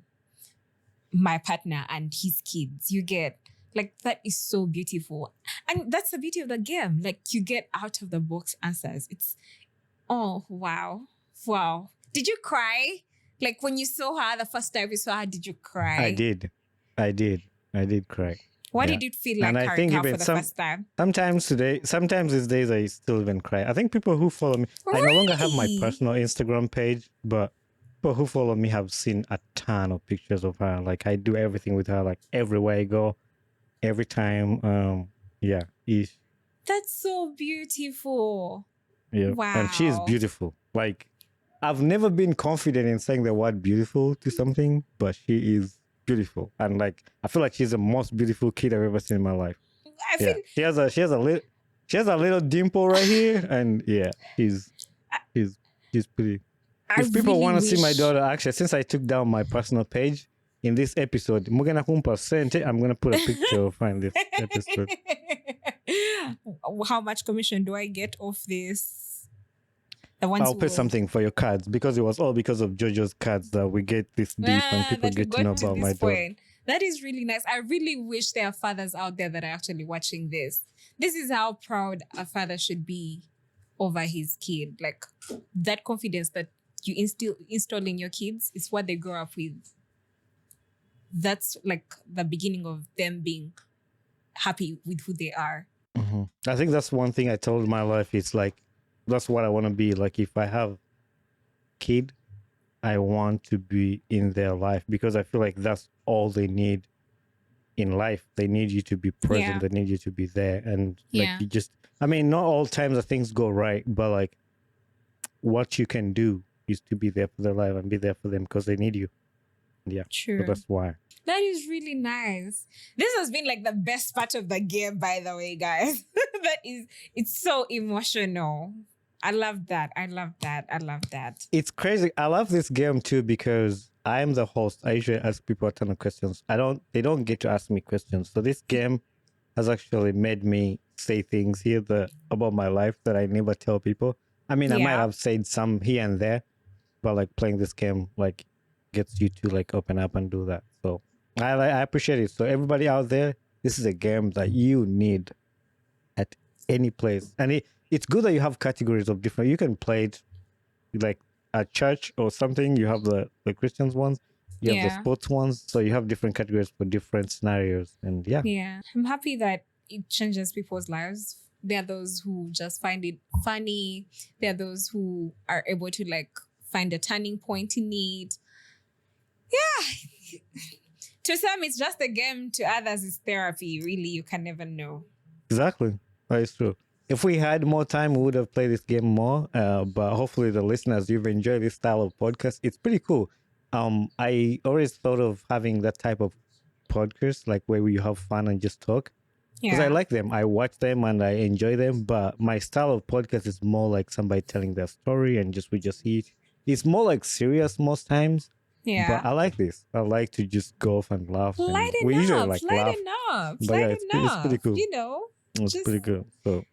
my partner and his kids. You get... Like, that is so beautiful. And that's the beauty of the game. Like, you get out of the box answers. It's... Oh, wow. Wow. Did you cry? Like when you saw her, the first time you saw her, did you cry? I did cry. What did it feel like carrying her for the first time? Sometimes these days, I still even cry. I think people who follow me, really? I no longer have my personal Instagram page, but people who follow me have seen a ton of pictures of her. Like I do everything with her, like everywhere I go, every time. Yeah. That's so beautiful. Yeah. Wow. And she is beautiful. Like, I've never been confident in saying the word beautiful to something, but she is beautiful. And like, I feel like she's the most beautiful kid I've ever seen in my life. I feel she has a little dimple right here. And yeah, she's pretty. If people want to see my daughter, actually, since I took down my personal page in this episode, I'm going to put a picture of her in this episode. How much commission do I get off this? I'll pay something for your cards because it was all because of JoJo's cards that we get this deep and people get to know about my daughter. That is really nice. I really wish there are fathers out there that are actually watching this. This is how proud a father should be over his kid. Like that confidence that you install in your kids is what they grow up with. That's like the beginning of them being happy with who they are. Mm-hmm. I think that's one thing I told my life. It's like, that's what I want to be. Like if I have kid, I want to be in their life because I feel like that's all they need in life. They need you to be present. Yeah. They need you to be there. And like Yeah. you just, I mean, not all times that things go right, but like what you can do is to be there for their life and be there for them because they need you. Yeah. True. So that's why. That is really nice. This has been like the best part of the game, by the way, guys. It's so emotional. I love that. I love that. It's crazy. I love this game too because I'm the host. I usually ask people a ton of questions. They don't get to ask me questions. So this game has actually made me say things here about my life that I never tell people. I mean, I might Yeah. have said some here and there, but like playing this game like gets you to like open up and do that. So I appreciate it. So everybody out there, this is a game that you need at any place, and it's good that you have categories of different. You can play it like at church or something. You have the Christians ones, you have the Yeah. sports ones, so you have different categories for different scenarios. And yeah, Yeah. I'm happy that it changes people's lives. There are those who just find it funny. There are those who are able to like find a turning point in it. Yeah. To some, it's just a game. To others, it's therapy. Really, you can never know. exactly. That is true. If we had more time, we would have played this game more. But hopefully, the listeners, you've enjoyed this style of podcast. It's pretty cool. I always thought of having that type of podcast, like where you have fun and just talk. Because I like them. I watch them and I enjoy them. But my style of podcast is more like somebody telling their story and we just eat. It's more like serious most times. Yeah. But I like this. I like to just go off and laugh. And Lighten we usually up, like lighten laugh. up, But yeah, lighten it's pretty up. cool. You know, It's just- pretty good. So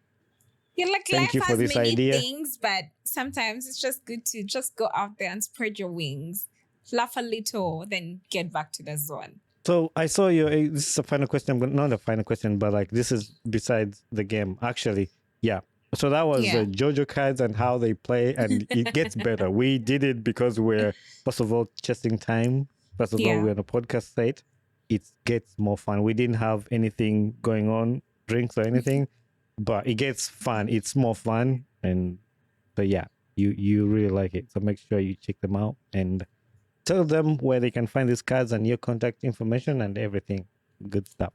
yeah, like Thank life you for has this many idea. things, but sometimes it's just good to just go out there and spread your wings, laugh a little, then get back to the zone. So I saw you. This is a final question, but not a final question, but like this is besides the game. Actually, yeah. So that was Yeah. JoJo Cards and how they play, and it gets better. We did it because we're first of all testing time. First of all, Yeah. we're on a podcast site. It gets more fun. We didn't have anything going on, drinks or anything, but it gets fun. It's more fun, and so yeah, you really like it. So make sure you check them out and tell them where they can find these cards and your contact information and everything. Good stuff.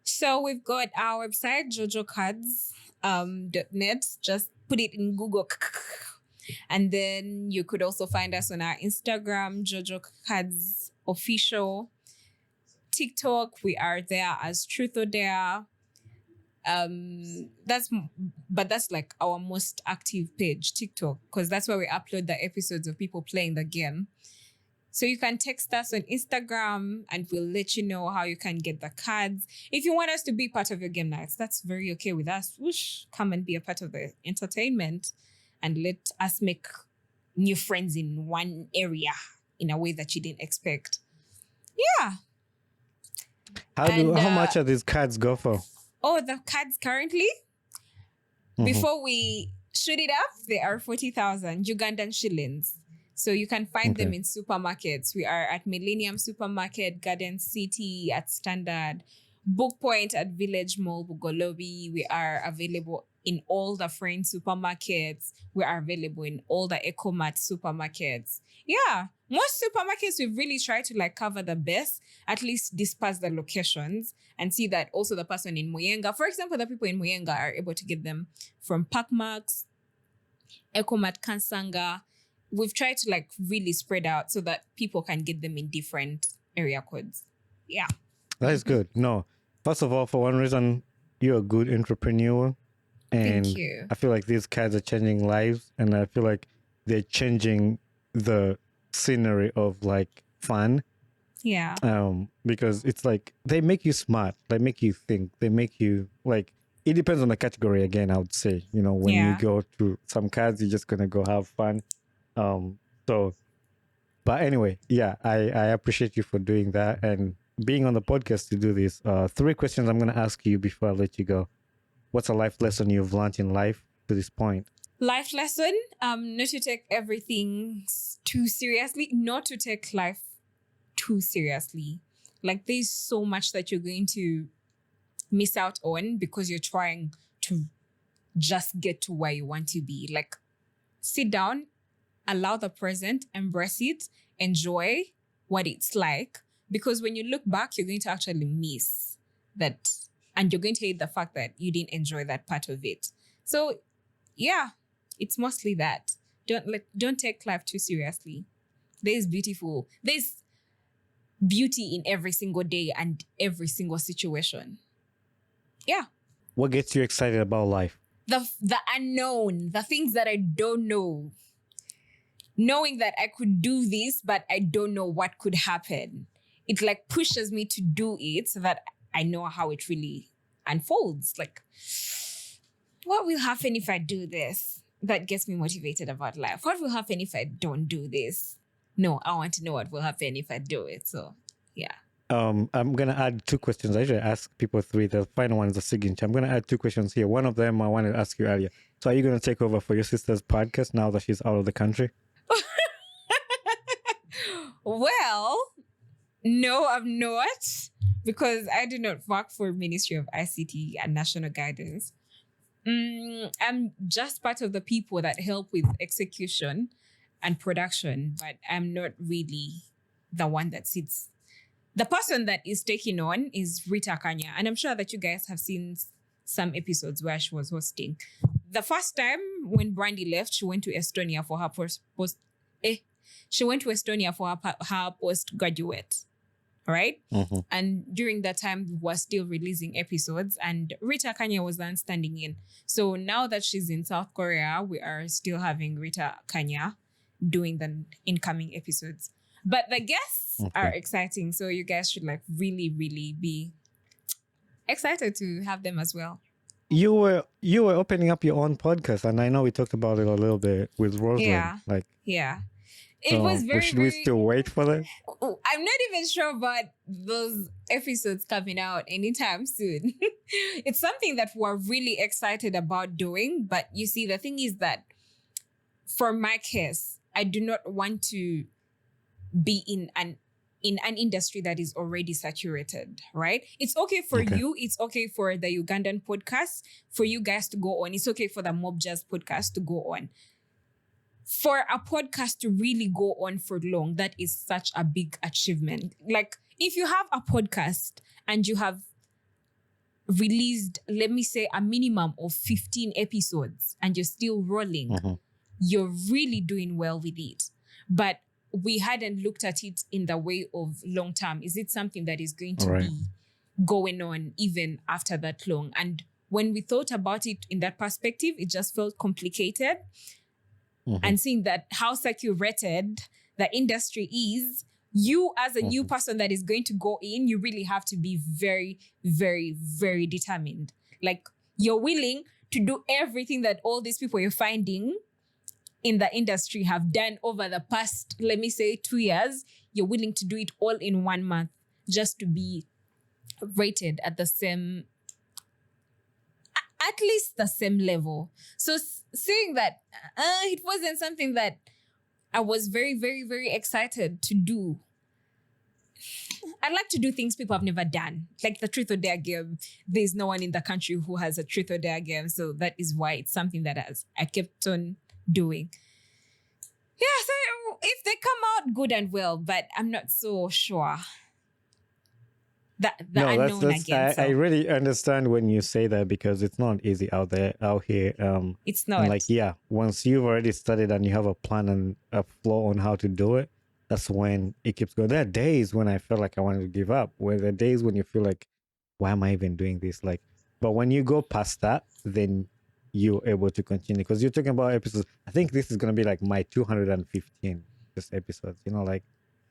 So we've got our website, JoJo Cards .net. Just put it in Google. And then you could also find us on our Instagram, JoJo Cards Official. TikTok, we are there as Truth or Dare. That's like our most active page, TikTok, because that's where we upload the episodes of people playing the game. So you can text us on Instagram and we'll let you know how you can get the cards. If you want us to be part of your game nights, that's very okay with us. Whoosh, come and be a part of the entertainment and let us make new friends in one area in a way that you didn't expect. Yeah. How much are these cards go for? Oh, the cards currently, before we shoot it up, they are 40,000 Ugandan shillings. So you can find them in supermarkets. We are at Millennium Supermarket, Garden City at Standard, Book Point at Village Mall, Bugolobi. We are available in all the Friends supermarkets. We are available in all the EcoMart supermarkets. Yeah, most supermarkets we've really tried to like cover the best, at least disperse the locations and see that also the person in Muyenga, for example, the people in Muyenga are able to get them from Packmarks, EcoMart Kansanga. We've tried to like really spread out so that people can get them in different area codes. Yeah. That is good. No, first of all, for one reason, you're a good entrepreneur. And Thank you. I feel like these cards are changing lives. And I feel like they're changing the scenery of like fun. Yeah. Because it's like they make you smart, they make you think, they make you like, it depends on the category again, I would say. You know, when you go to some cards, you're just gonna go have fun. But anyway, yeah, I appreciate you for doing that and being on the podcast to do this. 3 questions I'm gonna ask you before I let you go. What's a life lesson you've learned in life to this point? Life lesson, not to take everything too seriously, not to take life too seriously. Like there's so much that you're going to miss out on because you're trying to just get to where you want to be. Like sit down, allow the present, embrace it, enjoy what it's like. Because when you look back, you're going to actually miss that, and you're going to hate the fact that you didn't enjoy that part of it. So yeah, it's mostly that. Don't take life too seriously. There's beauty in every single day and every single situation. Yeah. What gets you excited about life? The unknown, the things that I don't know. Knowing that I could do this, but I don't know what could happen. It like pushes me to do it so that I know how it really unfolds. Like, what will happen if I do this? That gets me motivated about life. What will happen if I don't do this? No, I want to know what will happen if I do it. So, yeah. I'm going to add 2 questions. I usually ask people 3. The final one is a signature. I'm going to add 2 questions here. One of them I wanted to ask you earlier. So are you going to take over for your sister's podcast now that she's out of the country? Well, no, I'm not. Because I do not work for Ministry of ICT and National Guidance. I'm just part of the people that help with execution and production, but I'm not really the one that sits. The person that is taking on is Rita Kanya, and I'm sure that you guys have seen some episodes where she was hosting. The first time when Brandy left, she went to Estonia for her her postgraduate, right? Mm-hmm. And during that time, we were still releasing episodes, and Rita Kanya was then standing in. So now that she's in South Korea, we are still having Rita Kanya doing the incoming episodes. But the guests are exciting, so you guys should like really, really be excited to have them as well. You were opening up your own podcast, and I know we talked about it a little bit with Rosalind. Yeah. It was very. Should we still wait for that? I'm not even sure about those episodes coming out anytime soon. It's something that we're really excited about doing, but you see, the thing is that for my case, I do not want to be in an industry that is already saturated, right? It's okay for you. It's okay for the Ugandan podcast, for you guys to go on. It's okay for the Mob Jazz podcast to go on. For a podcast to really go on for long, that is such a big achievement. Like, if you have a podcast and you have released, let me say, a minimum of 15 episodes and you're still rolling, you're really doing well with it. But we hadn't looked at it in the way of long term. Is it something that is going to be going on even after that long? And when we thought about it in that perspective, it just felt complicated. And seeing that how saturated the industry is, you as a new person that is going to go in, you really have to be very, very, very determined. Like, you're willing to do everything that all these people you're finding in the industry have done over the past, let me say, 2 years. You're willing to do it all in 1 month just to be rated at the same, at least the same level. So seeing that it wasn't something that I was very, very, very excited to do. I like to do things people have never done, like the Truth or Dare game. There's no one in the country who has a Truth or Dare game, so that is why it's something that I kept on doing. Yeah, so if they come out good and well, but I'm not so sure. I really understand when you say that, because it's not easy out here. It's not. And like, yeah, once you've already studied and you have a plan and a flow on how to do it, that's when it keeps going. There are days when I felt like I wanted to give up, where there are days when you feel like, why am I even doing this? Like, but when you go past that, then you're able to continue, because you're talking about episodes. I think this is going to be like my 215 just episodes, like,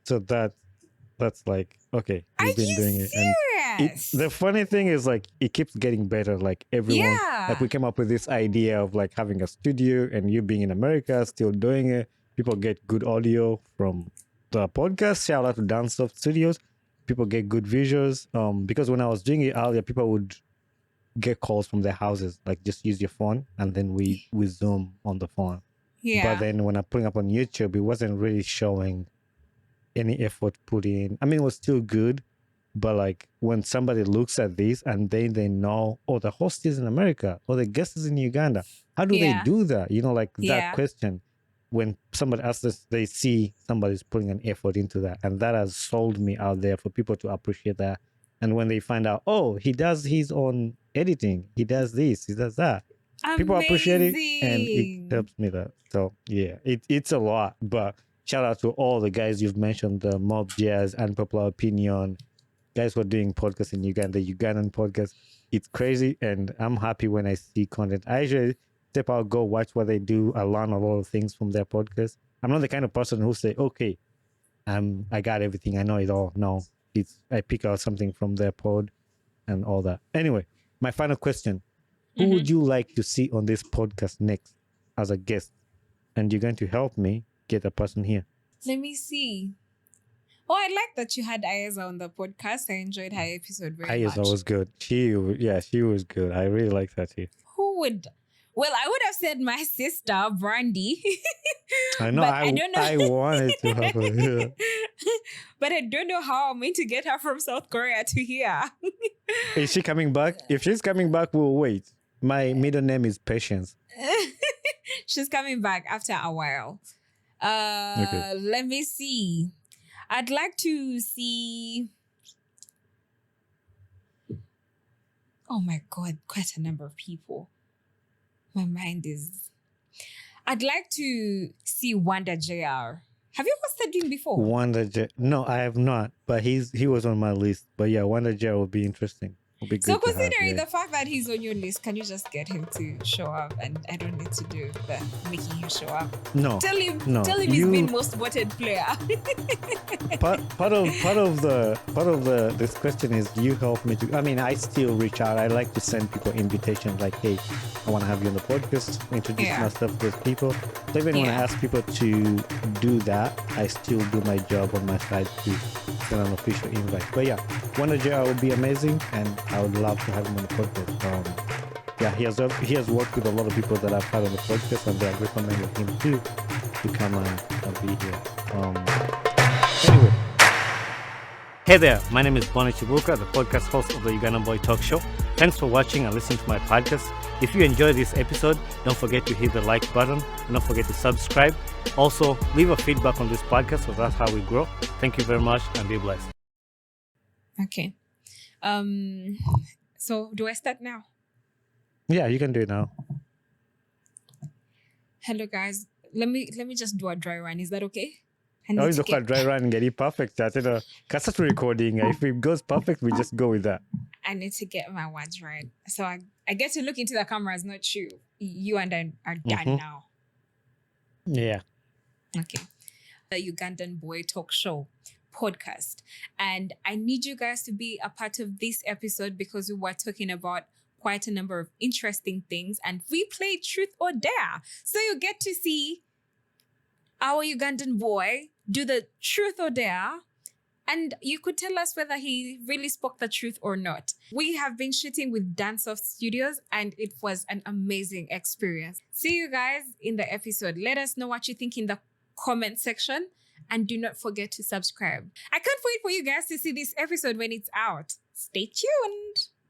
so that's like, okay, we've been doing it. And the funny thing is, like, it keeps getting better. Like, everyone, like, we came up with this idea of like having a studio, and you being in America, still doing it. People get good audio from the podcast. Shout out to Downsoft Studios. People get good visuals. Because when I was doing it earlier, people would get calls from their houses, like, just use your phone, and then we Zoom on the phone. But then when I'm putting up on YouTube, it wasn't really showing any effort put in. I mean, it was still good, but like, when somebody looks at this and then they know, oh, the host is in America, or the guest is in Uganda, how do they do that? Like, that question. when somebody asks this, they see somebody's putting an effort into that, and that has sold me out there for people to appreciate that. And when they find out, oh, he does his own editing, he does this, he does that, people appreciate it, and it helps me that. So yeah, it's a lot. But shout out to all the guys you've mentioned, the Mob Jazz, Unpopular Opinion, guys who are doing podcasts in Uganda, the Ugandan podcast. It's crazy, and I'm happy when I see content. I usually step out, go watch what they do. I learn a lot of things from their podcast. I'm not the kind of person who say, okay, I got everything, I know it all. No, I pick out something from their pod and all that. Anyway, my final question. Who would you like to see on this podcast next as a guest? And you're going to help me get a person here. Let me see. Oh, I like that you had Ayeza on the podcast. I enjoyed her episode very much. Ayeza was good. She was good. I really liked her too. Who would? Well, I would have said my sister, Brandy. I know. I don't know. I wanted to have her here. But I don't know how I'm going to get her from South Korea to here. Is she coming back? If she's coming back, we'll wait. My middle name is Patience. She's coming back after a while. Okay. Let me see. I'd like to see... Oh my God, quite a number of people. My mind is... I'd like to see Wanda JR. Have you hosted him before? Wanda JR. No, I have not. But he was on my list. But yeah, Wanda JR would be interesting. So considering the fact that he's on your list, can you just get him to show up, and I don't need to do the making him show up? No. Tell him he's been most voted player. part of this question is you help me to. I mean, I still reach out. I like to send people invitations like, hey, I want to have you on the podcast, introduce myself to those people. So even when I ask people to do that, I still do my job on my side to send an official invite. But yeah, Wanda JR would be amazing, and I would love to have him on the podcast. He has worked with a lot of people that I've had on the podcast, and they have recommended him too to come and be here. Anyway, hey there, my name is Bonnie Chibuka, the podcast host of the Ugandan Boy Talk Show. Thanks for watching and listening to my podcast. If you enjoyed this episode, don't forget to hit the like button and don't forget to subscribe. Also, leave a feedback on this podcast, so that's how we grow. Thank you very much and be blessed. Okay. So do I start now? Yeah, you can do it now. Hello guys. Let me just do a dry run. Is that okay? Oh, you do a dry run and get it perfect. That's it. Recording. If it goes perfect, we just go with that. I need to get my words right. So I get to look into the cameras, not you. You and I are done now. Yeah. Okay. The Ugandan Boy Talk Show podcast. And I need you guys to be a part of this episode because we were talking about quite a number of interesting things and we played Truth or Dare. So you get to see our Ugandan boy do the Truth or Dare, and you could tell us whether he really spoke the truth or not. We have been shooting with Dancesoft Studios and it was an amazing experience. See you guys in the episode. Let us know what you think in the comment section. And do not forget to subscribe. I can't wait for you guys to see this episode when it's out. Stay tuned.